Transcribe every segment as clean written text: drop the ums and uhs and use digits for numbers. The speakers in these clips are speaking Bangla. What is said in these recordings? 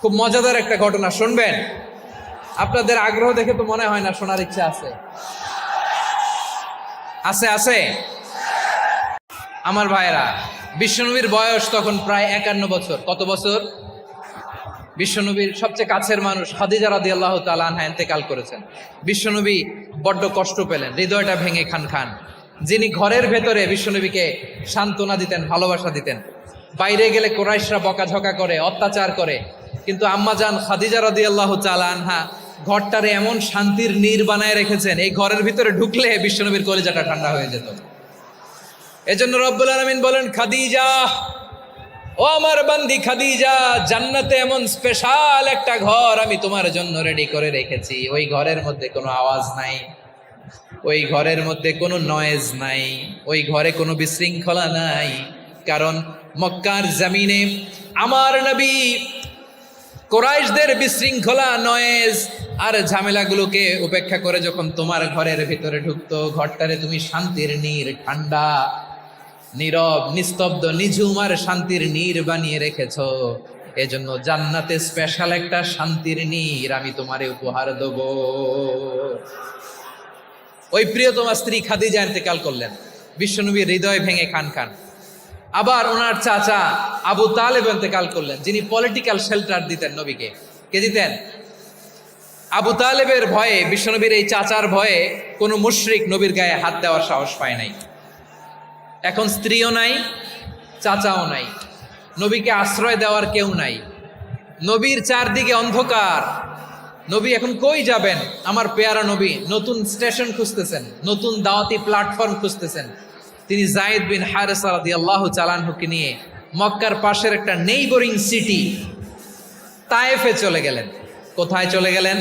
খুব মজাদার একটা ঘটনা শুনবেন। আপনাদের আগ্রহ দেখে তো মনে হয় না শোনার ইচ্ছা আছে। আছে আছে আমার ভাইয়েরা, বিশ্বনবীর বয়স তখন প্রায় 51 বছর। কত বছর? বিশ্বনবীর সবচেয়ে কাছের মানুষ খাদিজা রাদিয়াল্লাহু তাআলা আনহা ইন্তেকাল করেছেন। বিশ্বনবী বড্ড কষ্ট পেলেন, হৃদয়টা ভেঙে খান খান। যিনি ঘরের ভেতরে বিশ্বনবীকে সান্ত্বনা দিতেন, ভালোবাসা দিতেন, বাইরে গেলে কুরাইশরা বকাঝকা করে, অত্যাচার করে, কিন্তু আম্মাজান খাদিজা রাদিয়াল্লাহু তাআলা আনহা ঘরটারে এমন শান্তির নীর বানায় রেখেছেন, এই ঘরের ভিতরে ঢুকলে বিশ্বনবীর কলিজাটা ঠান্ডা হয়ে যেত। এজন্য রব্বুল আলামিন বলেন, খাদিজা, ও আমার বান্দি খাদিজা, জান্নাতে এমন স্পেশাল একটা ঘর আমি তোমার জন্য রেডি করে রেখেছি। ওই ঘরের মধ্যে কোনো আওয়াজ নাই, ওই ঘরের মধ্যে কোনো নয়েজ নাই, ওই ঘরে কোনো বিশৃঙ্খলা নাই। কারণ মক্কার জমিনে আমার নবী কুরাইশদের বিশৃঙ্খলা, নয়েজ আর ঝামেলাগুলোকে উপেক্ষা করে যখন তোমার ঘরের ভিতরে ঢুকতো, ঘরটারে তুমি শান্তির নীর, ঠান্ডা, নীরব, নিস্তব্ধ, নিঝুম আর শান্তির নীর বানিয়ে রেখেছ। এজন্য জান্নাতে স্পেশাল একটা শান্তির নীর আমি তোমারে উপহার দেব। ওই প্রিয়তমা স্ত্রী খাদিজা ইন্তেকাল করলেন, বিশ্বনবীর হৃদয় ভেঙে খান খান। আবার ওনার চাচা আবু তালেব ইন্তেকাল করলেন, যিনি পলিটিক্যাল শেল্টার দিতেন নবীকে। কে দিতেন? আবু তালেবের ভয়ে, বিশ্বনবীর এই চাচার ভয়ে কোনো মুশরিক নবীর গায়ে হাত দেওয়ার সাহস পায় নাই। এখন স্ত্রীও নাই, চাচাও নাই, নবীকে আশ্রয় দেওয়ার কেউ নাই। নবীর চারদিকে অন্ধকার। নবী এখন কই যাবেন? আমার পেয়ারা নবী নতুন স্টেশন খুঁজতেছেন, নতুন দাওয়াতি প্ল্যাটফর্ম খুঁজতেছেন। তিনি যায়েদ বিন হারেসা রাদিয়াল্লাহু তাআলা আনহুকে নিয়ে মক্কার পাশের একটা নেইবরিং সিটি তায়েফে চলে গেলেন। কোথায় চলে গেলেন?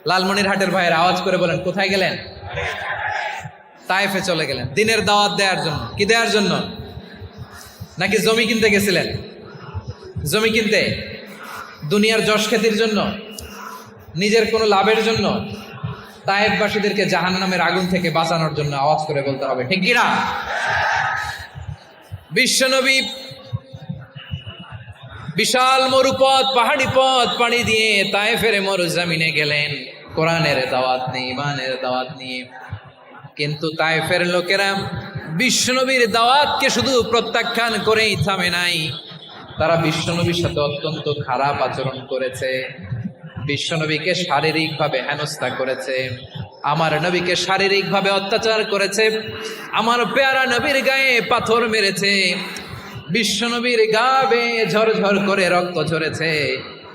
লালমনিরহাটের ভাইয়ের আওয়াজ করে বলেন, কোথায় গেলেন? তায়েফে চলে গেলেন দিনের দাওয়াত দেওয়ার জন্য। কি দেওয়ার জন্য? নাকি জমি কিনতে গেছিলেন? জমি কিনতে, দুনিয়ার যশ খ্যাতির জন্য, নিজের কোনো লাভের জন্য? তায়েফবাসীদেরকে জাহান্নামের আগুন থেকে বাঁচানোর জন্য। আওয়াজ করে বলতে হবে, ঠিক কিনা? বিশ্বনবী বিশাল মরুপথ, পাহাড়ি পথ পাড়ি দিয়ে তায়েফের মরুজমিনে গেলেন কোরআনের দাওয়াত নিয়ে, ইমানের দাওয়াত নিয়ে। কিন্তু তায়েফের লোকেরা বিশ্বনবীর দাওয়াতকে শুধু প্রত্যাখ্যান করেই থামে নাই, তারা বিশ্বনবীর সাথে অত্যন্ত খারাপ আচরণ করেছে। বিশ্বনবীকে শারীরিকভাবে হেনস্থা করেছে, আমার নবীকে শারীরিকভাবে অত্যাচার করেছে, আমার পেয়ারা নবীর গায়ে পাথর মেরেছে, বিশ্বনবীর গা বেয়ে ঝরঝর করে রক্ত ঝরেছে,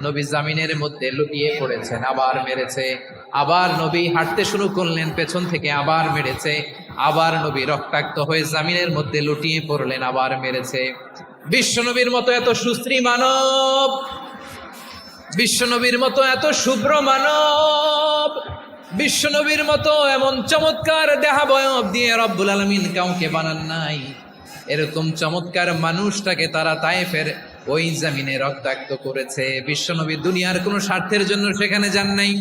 নবী জামিনের মধ্যে লুটিয়ে পড়েছেন, আবার মেরেছে, আবার নবী হাঁটতে শুরু করলেন, পেছন থেকে আবার মেরেছে, আবার নবী রক্তাক্ত হয়ে জামিনের মধ্যে লুটিয়ে পড়লেন, আবার মেরেছে। বিশ্বনবীর মতো এত সুশ্রী মানব, বিশ্বনবীর মতো এত শুভ্র মানব, বিশ্বনবীর মতো এমন চমৎকার দেহাবয়ব দিয়ে রব্বুল আলামিন কাউকে বানান নাই। এরকম চমৎকার মানুষটাকে তারা তায়েফের ওই জমিনে রক্তাক্ত করেছে। বিশ্বনবী দুনিয়ার কোনো স্বার্থের জন্য সেখানে যান নাই,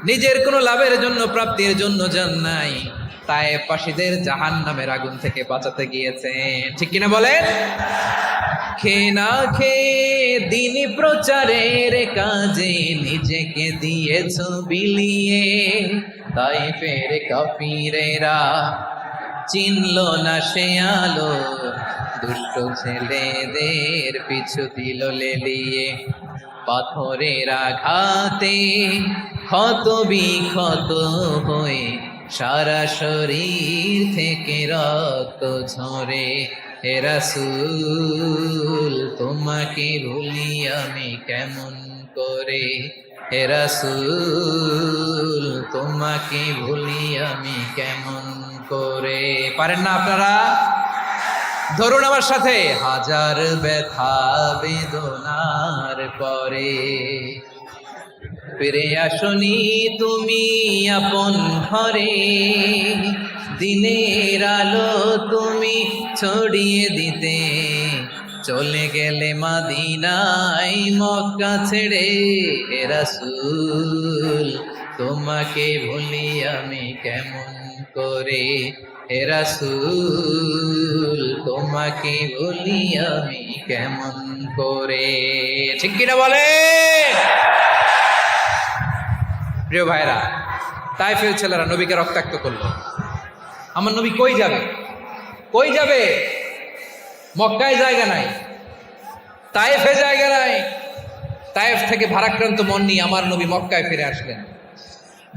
নিজের কোনো লাভের জন্য, প্রাপ্তির জন্য যান নাই, তায়েফবাসীদের জাহান্নামের আগুন থেকে বাঁচাতে গিয়েছেন। ঠিক কিনা বলেন? খেয়ে না খেয়ে দিন প্রচারের কাজে নিজেকে দিয়েছ বিলিয়ে, তায়েফের কাফিরেরা চিনল না সে আলো, দুষ্ট ছেলেদের পিছু দিল লেলিয়ে, পাথরের আঘাতে ক্ষত বিক্ষত হয়ে সারা শরীর থেকে রক্ত ঝরে। হে রাসূল তোমাকে ভুলি আমি কেমন করে, হে রাসূল তোমাকে ভুলি আমি কেমন করে। পারেন না আপনারা? ধরুন আমার সাথে, হাজার ব্যথা বেদনার পরে ফিরে আসনি তুমি আপন ঘরে, দিনের আলো তুমি ছড়িয়ে দিতে চলে গেলে মদিনায় মক্কা ছেড়ে। হে রাসূল তোমাকে ভুলি আমি কেমন করে, হে রাসূল তোমাকে বলি আমি কেমন করে, ঠিক কিনা বলে? প্রিয় ভাইরা, তায়েফের ছেলেরা নবীকে রক্তাক্ত করলো। আমার নবী কই যাবে? কই যাবে? মক্কায় জায়গা নাই, তায়েফে জায়গা নাই। তায়েফ থেকে ভারাক্রান্ত মন নিয়ে আমার নবী মক্কায় ফিরে আসলেন।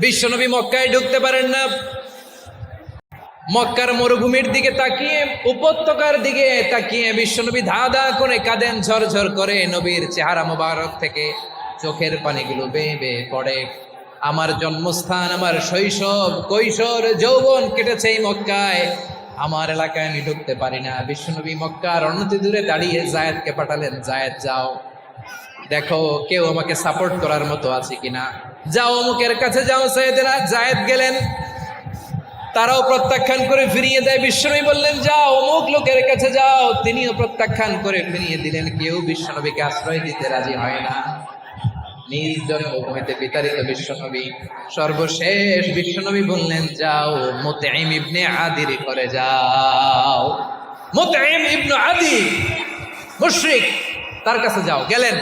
বিশ্ব নবী মক্কায় ঢুকতে পারেন না। মক্কার মরুভূমির দিকে তাকিয়ে, উপত্যকার দিকে তাকিয়ে বিশ্বনবী ধা ধা করে কাঁদেন, ঝরঝর করে। নবীর চেহারা মোবারক থেকে চোখের পানিগুলো বেয়ে বেয়ে পড়ে। আমার জন্মস্থান, আমার শৈশব, কৈশোর, যৌবন কেটেছে এই মক্কায়। আমার এলাকায় আমি ঢুকতে পারি না। বিশ্বনবী মক্কার অনতি দূরে দাঁড়িয়ে জায়েদকে পাঠালেন, জায়েদ যাও, দেখো কেউ আমাকে সাপোর্ট করার মতো আছে কিনা, যাও অমুকের কাছে যাও। জায়েদ গেলেন, তারাও প্রত্যাখ্যান করে ফিরিয়ে দেয়। বিশ্বনবী বললেন যাও অমুক লোকের কাছে যাও, তিনিও প্রত্যাখ্যান করে ফিরিয়ে দিলেন। কেউ বিশ্বনবীকে আশ্রয় দিতে রাজি হয় না। নিজ জন্মভূমিতে বিতাড়িত বিশ্বনবী, সর্বশেষ বিশ্বনবী বললেন যাও মুতঈম ইবনে আদির ঘরে যাও। মুতঈম ইবনে আদি মুশরিক, তার কাছে যাও। গেলেন,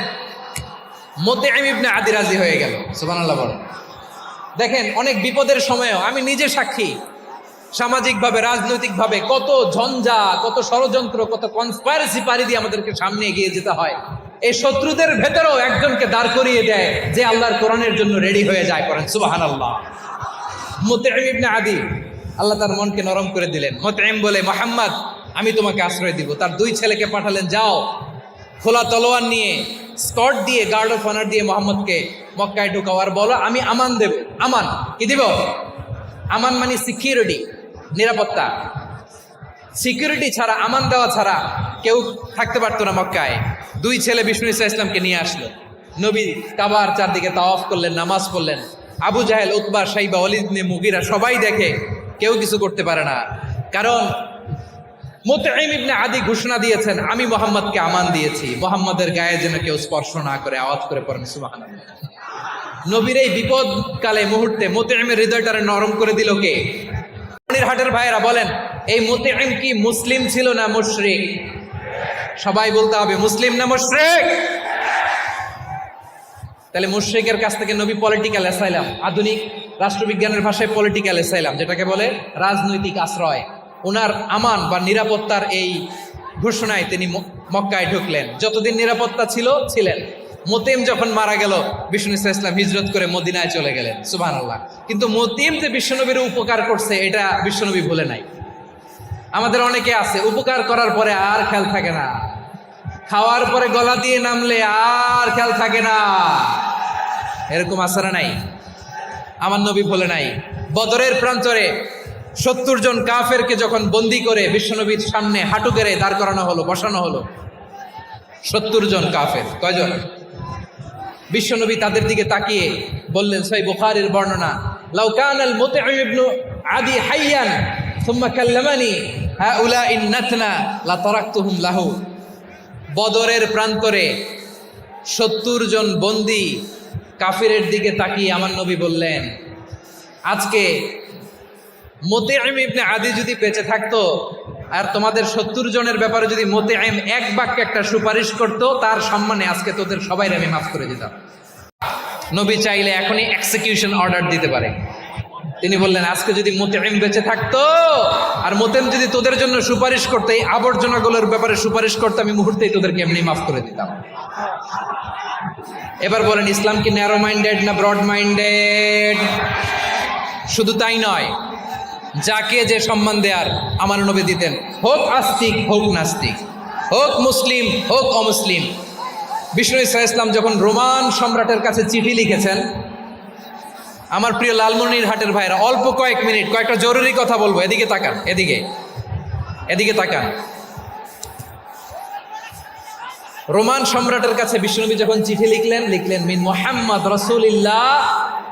মুতঈম ইবনে আদি রাজি হয়ে গেল। সুবহানাল্লাহ বলেন। দেখেন, অনেক বিপদের সময়ও আমি নিজে সাক্ষী, সামাজিকভাবে, রাজনৈতিকভাবে কত ঝঞ্ঝা, কত ষড়যন্ত্র, কত কনস্পাইরেসি পাড়ি দিয়ে আমাদেরকে সামনে এগিয়ে যেতে হয়। এই শত্রুদের ভেতরেও একজনকে দাঁড় করিয়ে দেয় যে আল্লাহর কোরআনের জন্য রেডি হয়ে যায়। করেন সুবহানাল্লাহ। মুতঈম ইবনে আদি, আল্লাহ তার মনকে নরম করে দিলেন। মুতঈম বলে, মুহাম্মদ আমি তোমাকে আশ্রয় দিব। তার দুই ছেলেকে পাঠালেন, যাও খোলা তলোয়ার নিয়ে, স্কট দিয়ে, গার্ড অফ অনার দিয়ে মোহাম্মদকে মক্কায় ঢুকাও, আর বলো আমি আমান দেব। আমান কি দিব? আমান মানে সিকিউরিটি, নিরাপত্তা। সিকিউরিটি ছাড়া, আমান দেওয়া ছাড়া কেউ থাকতে পারতো না মক্কায়। দুই ছেলে বিষ্ণু ইসা ইসলামকে নিয়ে আসলো। নবী কাবার চারদিকে তাওয়াফ করলেন, নামাজ পড়লেন। আবু জাহেল, উতবা, শাইবা, ওয়ালিদ ইবনে মুগীরা সবাই দেখে, কেউ কিছু করতে পারে না। কারণ মুতঈম ইবনে আদি ঘোষণা দিয়েছেন, আমি মুহাম্মদকে আমান দিয়েছি, মুহাম্মদের গায়ে যেন কেউ স্পর্শ না করে। আওয়াজ করে পড়েন সুবহানাল্লাহ। নবীর এই বিপদকালে মুহূর্তে মুতঈমের হৃদয়টারে নরম করে দিল কে? হাটের ভাইয়েরা বলেন, এই মুতঈম কি মুসলিম ছিল না মুশরিক? সবাই বলতে হবে, মুসলিম না মুশরিক? তাহলে মুশরিকের কাছ থেকে নবী পলিটিক্যাল অ্যাসাইলাম, আধুনিক রাষ্ট্রবিজ্ঞানের ভাষায় পলিটিক্যাল অ্যাসাইলাম যেটাকে বলে, রাজনৈতিক আশ্রয়, ওনার আমান বা নিরাপত্তার এই ঘোষণায় তিনি মক্কায় ঢুকলেন। যতদিন নিরাপত্তা ছিল ছিলেন। মুতঈম যখন মারা গেল, বিষ্ণু ইসলাম হিজরত করে মদিনায় চলে গেলেন। সুবহানাল্লাহ। কিন্তু মুতঈম যে বিশ্বনবীর উপকার করছে এটা বিশ্বনবী ভুলে নাই। আমাদের অনেকে আছে উপকার করার পরে আর খেয়াল থাকে না, খাওয়ার পরে গলা দিয়ে নামলে আর খেয়াল থাকে না। এরকম আসারা নাই? আমার নবী ভুলে নাই। বদরের প্রান্তরে 70 জন কাফেরকে যখন বন্দি করে বিশ্বনবীর সামনে হাঁটু গেড়ে দাঁড় করানো হলো, বসানো হলো। 70 জন কাফের। কয়জন? বিশ্বনবী তাদের দিকে তাকিয়ে বললেন, সহিহ বুখারীর বর্ণনা, লাউ কানাল মুতঈম ইবনে আদি হাইয়ান সুম্মা কাল্লামানি হাউলাইন নাতনা লা তারাকতুহুম লাহু। বদরের প্রান্তরে 70 জন বন্দী কাফিরের দিকে তাকিয়ে আমার নবী বললেন, আজকে মুতঈম ইবনে আদি যদি বেঁচে থাকতো আর তোমাদের 70 জনের ব্যাপারে যদি মুতঈম এক বাক্যে একটা সুপারিশ করত, তার সম্মানে আজকে তোদের সবাই আমি মাফ করে দিতাম। নবী চাইলে এখনই এক্সিকিউশন অর্ডার দিতে পারে। তিনি বললেন, আজকে যদি মুতঈম বেঁচে থাকতো আর মুতঈম যদি তোদের জন্য সুপারিশ করতে, এই আবর্জনাগুলোর ব্যাপারে সুপারিশ করতে, আমি মুহূর্তেই তোদেরকে এমনি মাফ করে দিতাম। এবার বলেন, ইসলাম কি ন্যারো মাইন্ডেড না ব্রড মাইন্ডেড? শুধু তাই নয়, যাকে যে সম্মান দেয়ার আমার নবী দিতেন, হোক আস্তিক হোক নাস্তিক, হোক মুসলিম হোক অমুসলিম। বিষ্ণু ইসলাম যখন রোমান সম্রাটের কাছে চিঠি লিখেছেন, আমার প্রিয় লালমনিরহাটের ভাইরা, অল্প কয়েক মিনিট কয়েকটা জরুরি কথা বলবো। এদিকে তাকান, এদিকে তাকান। রোমান সম্রাটের কাছে বিশ্বনবী যখন চিঠি লিখলেন মিন মুহাম্মদ রাসূলিল্লাহ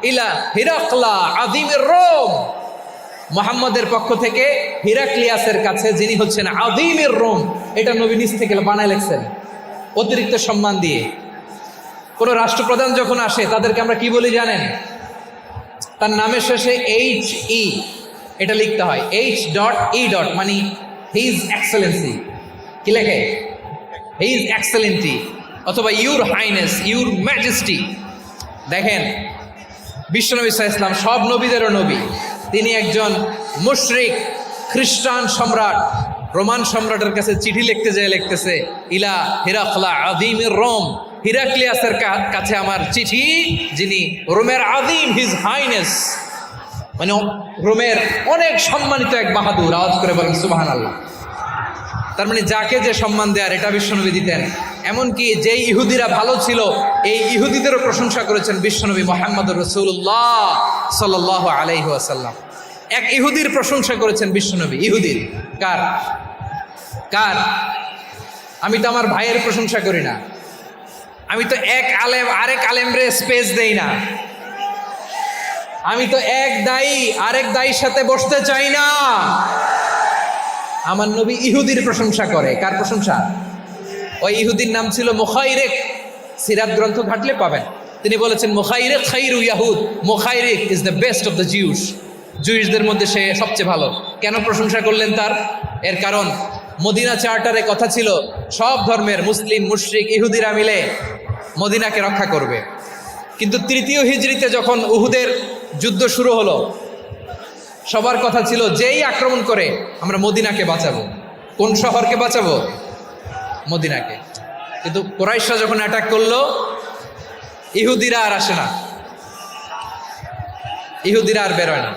ইলা হিরাকলা আযীমির রোম। মুহাম্মদের পক্ষ থেকে হিরাক্লিয়াসের কাছে, যিনি হচ্ছেন আযীমির রোম। এটা নবী নিজ থেকে বানায় লিখছেন, অতিরিক্ত সম্মান দিয়ে। কোন রাষ্ট্রপ্রধান যখন আসে তাদেরকে আমরা কি বলি জানেন? তার নামের শেষে HE, এটা লিখতে হয় H.E. মানে হিজ এক্সেলেন্সি। কি লেখে? হিজ এক্সেলেন্টি অথবা ইউর হাইনেস, ইউর ম্যাজেস্টি। দেখেন, বিশ্বনবী সাল্লাল্লাহু আলাইহি ওয়াসাল্লাম সব নবীদেরও নবী। তিনি একজন মুশরিক খ্রিস্টান সম্রাট, রোমান সম্রাটের কাছে চিঠি লিখতে যেয়ে লিখতেছে, ইলা হিরাকলা আযীমির রোম, হিরাক্লিয়াসের কাছে আমার চিঠি, যিনি রোমের আযীম, হিজ হাইনেস, মানে রোমের অনেক সম্মানিত এক বাহাদুর। আওয়াজ করে বলেন সুবহানাল্লাহ। তার মানে যাকে যে সম্মান দেয়ার, এটা বিশ্বনবী দিতেন। এমনকি যেই ইহুদিরা ভালো ছিল, এই ইহুদিদেরও প্রশংসা করেছেন বিশ্বনবী মুহাম্মদুর রাসূলুল্লাহ সাল্লাল্লাহু আলাইহি ওয়াসাল্লাম। এক ইহুদির প্রশংসা করেছেন বিশ্বনবী। ইহুদির কার? কার? আমি তো আমার ভাইয়ের প্রশংসা করি না, আমি তো এক আলেম আরেক আলেমরে স্পেস দেই না, আমি তো এক দায়ী আরেক দায়ীর সাথে বসতে চাই না। আমার নবী ইহুদির প্রশংসা করে। কার প্রশংসা? ওই ইহুদির নাম ছিল মুখাইরিক। সিরাত গ্রন্থ ঘাটলে পাবেন। তিনি বলেছেন মুখাইরিক খাইরু ইয়াহুদ, Mukhayriq is the best of the Jews. জুইশদের মধ্যে সে সবচেয়ে ভালো। কেন প্রশংসা করলেন তার? এর কারণ মদিনা চার্টারে কথা ছিল সব ধর্মের মুসলিম, মুশরিক, ইহুদিরা মিলে মদিনাকে রক্ষা করবে। কিন্তু তৃতীয় হিজরিতে যখন উহুদের যুদ্ধ শুরু হলো, সবার কথা ছিল যেই আক্রমণ করে আমরা মদিনাকে বাঁচাবো। কোন শহরকে বাঁচাবো? মদিনাকে। কিন্তু কুরাইশরা যখন অ্যাটাক করলো, ইহুদিরা আর আসে না, ইহুদিরা আর বেরোয় না।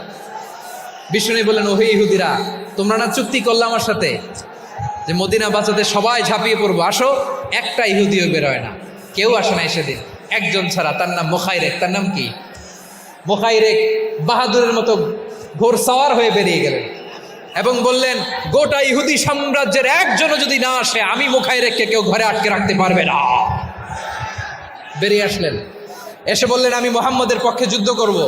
বিষ্ণু বললেন, ওহে ইহুদিরা, তোমরা না চুক্তি করলে আমার সাথে যে মদিনা বাঁচাতে সবাই ঝাঁপিয়ে পড়বো, আসো। একটা ইহুদিও বেরোয় না, কেউ আসে না সেদিন, একজন ছাড়া। তার নাম মুখাইরেক। তার নাম কি? মুখাইরেক বাহাদুরের মতো ঘোড়সাওয়ার হয়ে বেরিয়ে গেলেন এবং বললেন, গোটা ইহুদি সাম্রাজ্যের একজনও যদি না আসে, আমি মুখাইরেককে কেউ ঘরে আটকে রাখতে পারবে না। বেরিয়ে আসলেন, এসে বললেন, আমি মুহাম্মদের পক্ষে যুদ্ধ করব।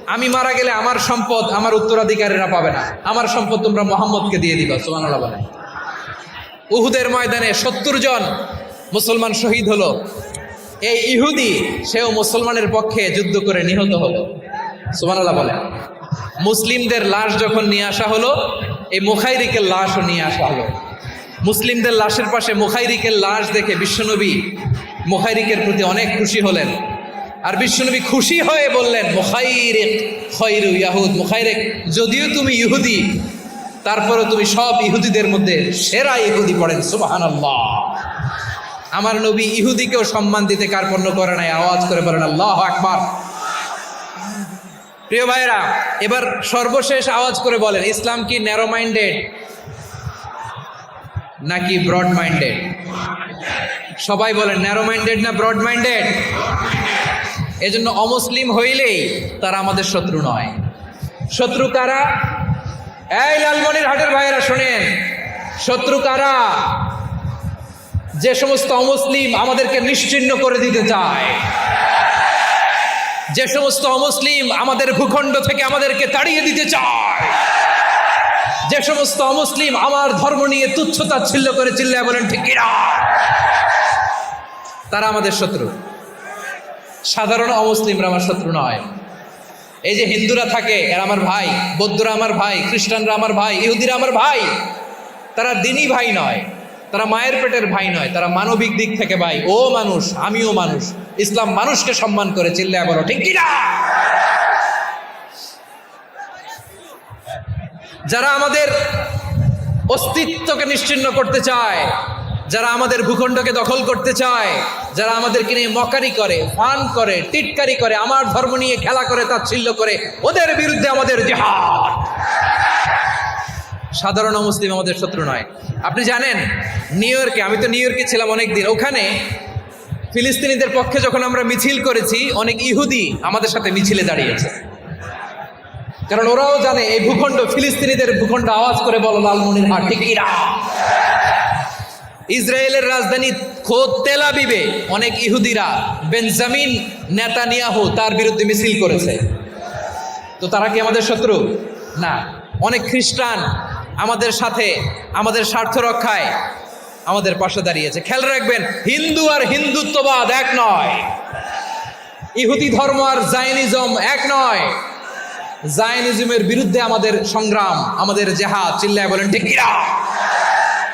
আমি মারা গেলে আমার সম্পদ আমার উত্তরাধিকারীরা পাবে না, আমার সম্পদ তোমরা মুহাম্মদকে দিয়ে দিবা। সুবহানাল্লাহ বলেন। উহুদের ময়দানে 70 জন মুসলমান শহীদ হলো। এই ইহুদি, সেও মুসলমানের পক্ষে যুদ্ধ করে নিহত হলো। সুবহানাল্লাহ বলেন। মুসলিমদের লাশ যখন নিয়ে আসা হলো, এই মুখাইরিকের লাশও নিয়ে আসা হলো। মুসলিমদের লাশের পাশে মুখাইরিকের লাশ দেখে বিশ্বনবী মুখাইরিকের প্রতি অনেক খুশি হলেন। আর বিশ্বনবী খুশি হয়ে বললেন, মুখাইরিক খায়রু ইয়াহুদ, মুখাইরিক যদিও তুমি ইহুদি, তারপরে তুমি সব ইহুদিদের মধ্যে সেরা ইহুদি। পড়েন সুবহানাল্লাহ। আমার নবী ইহুদিকেও সম্মান দিতে কার্পণ্য করে নাই। আওয়াজ করে বলেন আল্লাহু আকবার। প্রিয় ভাইরা, এবার সর্বশেষ আওয়াজ করে বলেন, ইসলাম কি ন্যারো মাইন্ডেড নাকি ব্রড মাইন্ডেড? সবাই বলেন, ন্যারো মাইন্ডেড না ব্রড মাইন্ডেড? এজন্য অমুসলিম হইলেই তারা আমাদের শত্রু নয়। শত্রু কারা? এই লালমনিরহাটের ভাইয়েরা শোনেন, শত্রু কারা? যে সমস্ত অমুসলিম আমাদেরকে নিশ্চিহ্ন করে দিতে চায়, যে সমস্ত অমুসলিম আমাদের ভূখণ্ড থেকে আমাদেরকে তাড়িয়ে দিতে চায়, যে সমস্ত অমুসলিম আমার ধর্ম নিয়ে তুচ্ছ-তাচ্ছিল্য করে চিল্লায় বলেন ঠিক কিনা, তারা আমাদের শত্রু। সাধারণ অমুসলিমরা আমার শত্রু নয়। এই যে হিন্দুরা থাকে, এরা আমার ভাই, বৌদ্ধরা আমার ভাই, খ্রিস্টানরা আমার ভাই, ইহুদিরা আমার ভাই। তারা দিনই ভাই নয়, তারা মায়ের পেটের ভাই নয়, তারা মানবিক দিক থেকে ভাই। ও মানুষ, আমিও মানুষ। ইসলাম মানুষকে সম্মান করে, চিল্লায় বলো ঠিক কিনা। যারা আমাদের অস্তিত্বকে নিশ্চিহ্ন করতে চায়, যারা আমাদের ভূখণ্ডকে দখল করতে চায়, যারা আমাদেরকে নিয়ে মকারি করে, ফান করে, টিটকারি করে, আমার ধর্ম নিয়ে খেলা করে, তাচ্ছিল্য করে, ওদের বিরুদ্ধে আমাদের জিহাদ। সাধারণ মুসলিম আমাদের শত্রু নয়। আপনি জানেন নিউ ইয়র্কে, আমি তো নিউ ইয়র্কে ছিলাম অনেকদিন, ওখানে ফিলিস্তিনিদের পক্ষে যখন আমরা মিছিল করেছি, অনেক ইহুদি আমাদের সাথে মিছিলে দাঁড়িয়েছে। কারণ ওরাও জানে এই ভূখণ্ড ফিলিস্তিনিদের ভূখণ্ড। আওয়াজ করে বলো লালমনিরহাট ঠিক কিনা। ইসরায়েলের রাজধানী খোদ তেল আবিবে অনেক ইহুদিরা বেঞ্জামিন নেতানিয়াহু তার বিরুদ্ধে মিছিল করেছে। তো তারা কি আমাদের শত্রু? না। অনেক খ্রিস্টান আমাদের সাথে আমাদের স্বার্থ রক্ষায় আমাদের পাশে দাঁড়িয়েছে। খেয়াল রাখবেন, হিন্দু আর হিন্দুত্ববাদ এক নয়, ইহুদি ধর্ম আর জায়নিজম এক নয়। জায়নিজমের বিরুদ্ধে আমাদের সংগ্রাম, আমাদের জেহাদ, চিল্লায় বলেন ঠিক কিনা?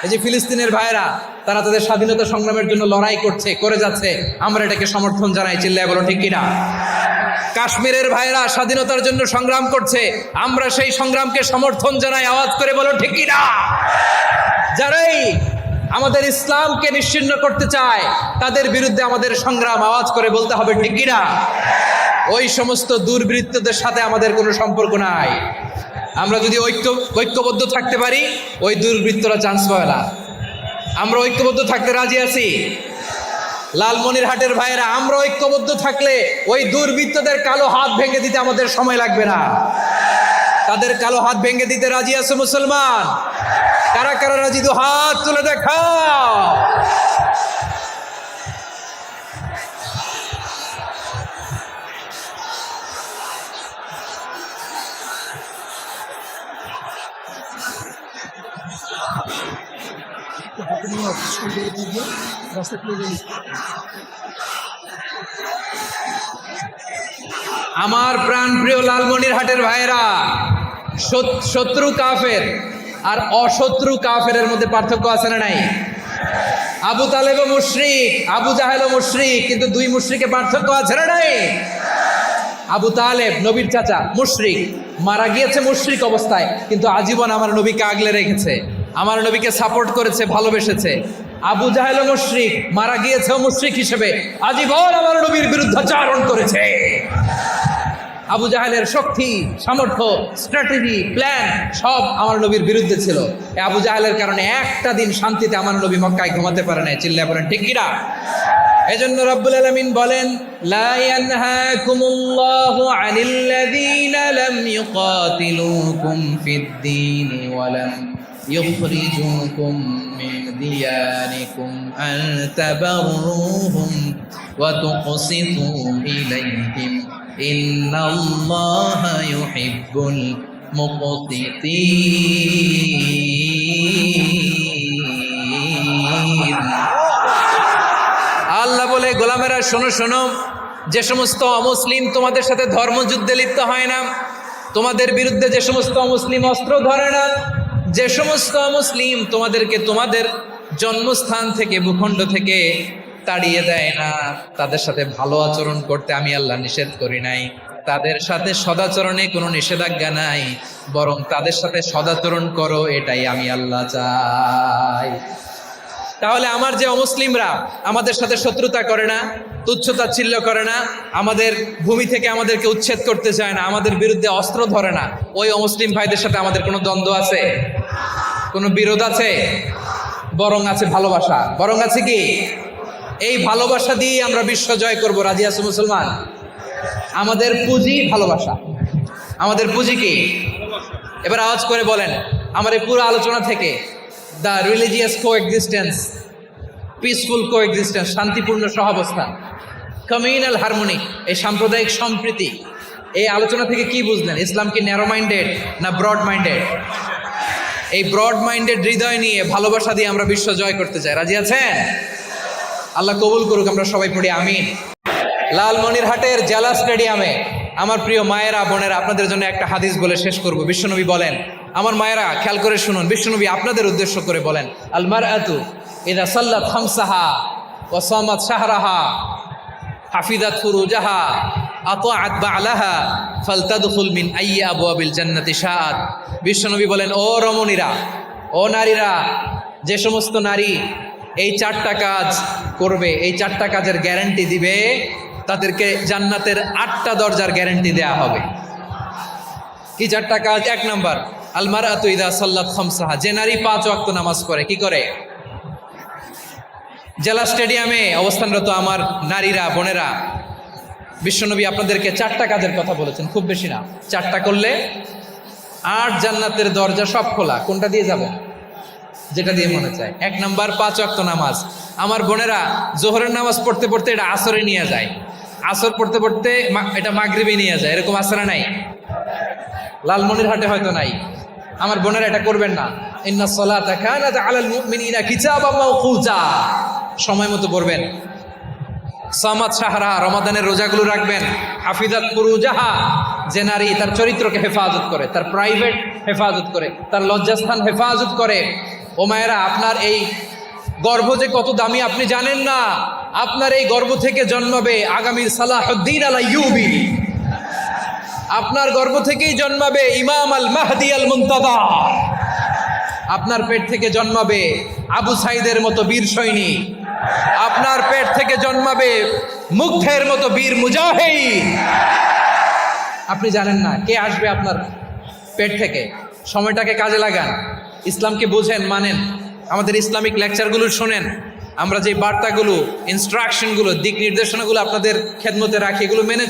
এই যে ফিলিস্তিনের ভাইরা, তারা তাদের স্বাধীনতা সংগ্রামের জন্য লড়াই করছে, করে যাচ্ছে, আমরা এটাকে সমর্থন জানাই, চিল্লায় বলো ঠিক কিনা? কাশ্মীরের ভাইরা স্বাধীনতার জন্য সংগ্রাম করছে, আমরা সেই সংগ্রামকে সমর্থন জানাই, আওয়াজ করে বলো ঠিক কিনা? যারাই আমাদের ইসলামকে নিশ্চিহ্ন করতে চায় তাদের বিরুদ্ধে আমাদের সংগ্রাম, আওয়াজ করে বলতে হবে ঠিক কিনা? ওই সমস্ত দুর্বৃত্তদের সাথে আমাদের কোনো সম্পর্ক নাই। আমরা যদি ঐক্যবদ্ধ থাকতে পারি, ওই দুর্বৃত্তরা চান্স পাবে না। আমরা ঐক্যবদ্ধ থাকতে রাজি আছি। লালমনিরহাটের ভাইয়েরা, আমরা ঐক্যবদ্ধ থাকলে ওই দুর্বৃত্তদের কালো হাত ভেঙে দিতে আমাদের সময় লাগবে না। তাদের কালো হাত ভেঙে দিতে রাজি আছে মুসলমান? কারা কারা রাজি? দু হাত তুলে দেখাও। আমার প্রাণ প্রিয় লালমনিরহাটের ভাইয়েরা, শত্রু কাফের আর অশত্রু কাফেরের মধ্যে পার্থক্য আছে না নাই? আবু তালেব মুশরিক, আবু জাহেল মুশরিক, কিন্তু দুই মুশরিকে পার্থক্য আছে না নাই? আবু তালেব নবীর চাচা, মুশরিক, মারা গিয়েছে মুশরিক অবস্থায়, কিন্তু আজীবন আমার নবীকে আগলে রেখেছে, আমার নবীকে সাপোর্ট করেছে, ভালোবেসেছে। আবু জাহেল মুশরিক, মারা গিয়েছে মুশরিক হিসেবে, আজীবন আমার নবীর বিরুদ্ধাচরণ করেছে। আবু জাহেলের শক্তি, সামর্থ্য, স্ট্র্যাটেজি, প্ল্যান সব আমার নবীর বিরুদ্ধে ছিল। এই আবু জাহেলের কারণে একটা দিন শান্তিতে আমার নবী মক্কায় ঘুমাতে পারে না, চিল্লায় বলেন ঠিক কিনা? এজন্য রব্বুল আলামিন বলেন, লা ইয়ানহাকুমুল্লাহু আনিল্লাযীনা লাম ইউকাতিলুকুম ফিদ-দীন ওয়া লাম ইখরিজুকুম মিন দিয়ারিকুম আন তাবাররুহুম ওয়া তুকসিতু ইলাইহিম ইন্নাল্লাহা ইউহিব্বুল মুকসিতিন। আল্লাহ বলে, গোলামেরা শোনো শোনো, যে সমস্ত অমুসলিম তোমাদের সাথে ধর্মযুদ্ধে লিপ্ত হয় না, তোমাদের বিরুদ্ধে যে সমস্ত অমুসলিম অস্ত্র ধরে না, যে সমস্ত অমুসলিম তোমাদেরকে তোমাদের জন্মস্থান থেকে, ভূখণ্ড থেকে তাড়িয়ে দেয় না, তাদের সাথে ভালো আচরণ করতে আমি আল্লাহ নিষেধ করি নাই। তাদের সাথে সদাচরণে কোনো নিষেধাজ্ঞা নাই, বরং তাদের সাথে সদাচরণ করো, এটাই আমি আল্লাহ চাই। তাহলে আমার যে অমুসলিমরা আমাদের সাথে শত্রুতা করে না, তুচ্ছতাচ্ছিল্য করে না, আমাদের ভূমি থেকে আমাদেরকে উচ্ছেদ করতে চায় না, আমাদের বিরুদ্ধে অস্ত্র ধরে না, ওই অমুসলিম ভাইদের সাথে আমাদের কোনো দ্বন্দ্ব আছে? কোনো বিরোধ আছে? বরং আছে ভালোবাসা। বরং আছে কি? এই ভালোবাসা দিয়ে আমরা বিশ্ব জয় করব। রাজি আছে মুসলমান? আমাদের পুঁজি ভালোবাসা। আমাদের পুঁজি কি? এবার আওয়াজ করে বলেন, আমার এই পুরো আলোচনা থেকে the religious coexistence, peaceful coexistence, শান্তিপূর্ণ সহাবস্থান, কমিউনাল হারমোনি, এই সাম্প্রদায়িক সম্প্রীতি, এই আলোচনা থেকে কি বুঝলেন? ইসলাম কি ন্যারো মাইন্ডেড না ব্রড মাইন্ডেড? এই ব্রড মাইন্ডেড হৃদয় নিয়ে, ভালোবাসা দিয়ে আমরা বিশ্ব জয় করতে চাই। রাজি আছেন? আল্লাহ কবুল করুক, আমরা সবাই পড়ি আমিন। লালমনিরহাটের জেলা স্টেডিয়ামে আমার প্রিয় মায়েরা, বোনেরা, আপনাদের জন্য একটা হাদিস বলে শেষ করব। বিশ্বনবী বলেন, আমার মায়েরা খেয়াল করে শুনুন, বিশ্বনবী আপনাদের উদ্দেশ্য করে বলেন, আল মারআতু ইযা সাল্লাত খামসাহা ওয়া সামাত শাহরাহা হাফিজাত ফুরুজাহা আতাআত বা'লাহা ফালতাদখুল মিন আইয়ি আবওয়াবিল জান্নাতি শাআত। বিশ্বনবী বলেন, ও রমণীরা, ও নারীরা, যে সমস্ত নারী এই চারটা কাজ করবে, এই চারটা কাজের গ্যারান্টি দিবে, তাদেরকে জান্নাতের 8টা দরজার গ্যারান্টি দেয়া হবে। কি চারটা কাজ? 1 নাম্বার, আল মারআতু ইযা সাল্লাত খামসাহা, যে নারী 5 ওয়াক্ত নামাজ পড়ে। কি করে? জেলা স্টেডিয়ামে অবস্থানরত আমার নারীরা, বোনেরা, বিশ্বনবী আপনাদেরকে 4টা কাজের কথা বলেছেন, খুব বেশি না। 4টা করলে 8 জান্নাতের দরজা সব খোলা। কোনটা দিয়ে যাবেন? যেটা দিয়ে মনে চায়। 1 নাম্বার 5 ওয়াক্ত নামাজ। আমার বোনেরা জোহরের নামাজ পড়তে পড়তে এটা আসরে নিয়ে যায়, আসর পড়তে পড়তে এটা মাগরিবে নিয়ে যায়, এরকম আসরা নাই? লালমনিরহাটে হয়তো নাই। আমার বোনেরা এটা করবেন না। ইন্নাস সালাতা কানাত আলাল মুমিনিনা কিতাবাম মাওকুতা, সময় মতো পড়বেন। সামাত শাহরা, রমাদানের রোজাগুলো রাখবেন। হাফিজাত ফুরুজাহা, যে নারী তার চরিত্রকে হেফাজত করে, তার প্রাইভেট হেফাজত করে, তার লজ্জাস্থান হেফাজত করে। ও মায়েরা, আপনার এই গর্ভ যে কত দামি আপনি জানেন না। আপনার এই গর্ভ থেকে জন্মাবে আগামীর সালাহুদ্দিন আল আইয়ুবী। আপনার গর্ভ থেকেই জন্মাবে ইমাম আল মাহদি আল মুনতাদা। আপনার পেট থেকে জন্মাবে আবু সাইদের মতো বীর সৈনিক। আপনার পেট থেকে জন্মাবে মুগ্ধের মতো বীর মুজাহিদ। আপনি জানেন না কে আসবে আপনার পেট থেকে। সময়টাকে কাজে লাগান, ইসলামকে বোঝেন, মানেন, আমাদের ইসলামিক লেকচারগুলো শোনেন। আমরা যে বার্তাগুলো, ইনস্ট্রাকশনগুলো, দিক নির্দেশনাগুলো আপনাদের খেদমতে রাখি, এগুলো মেনে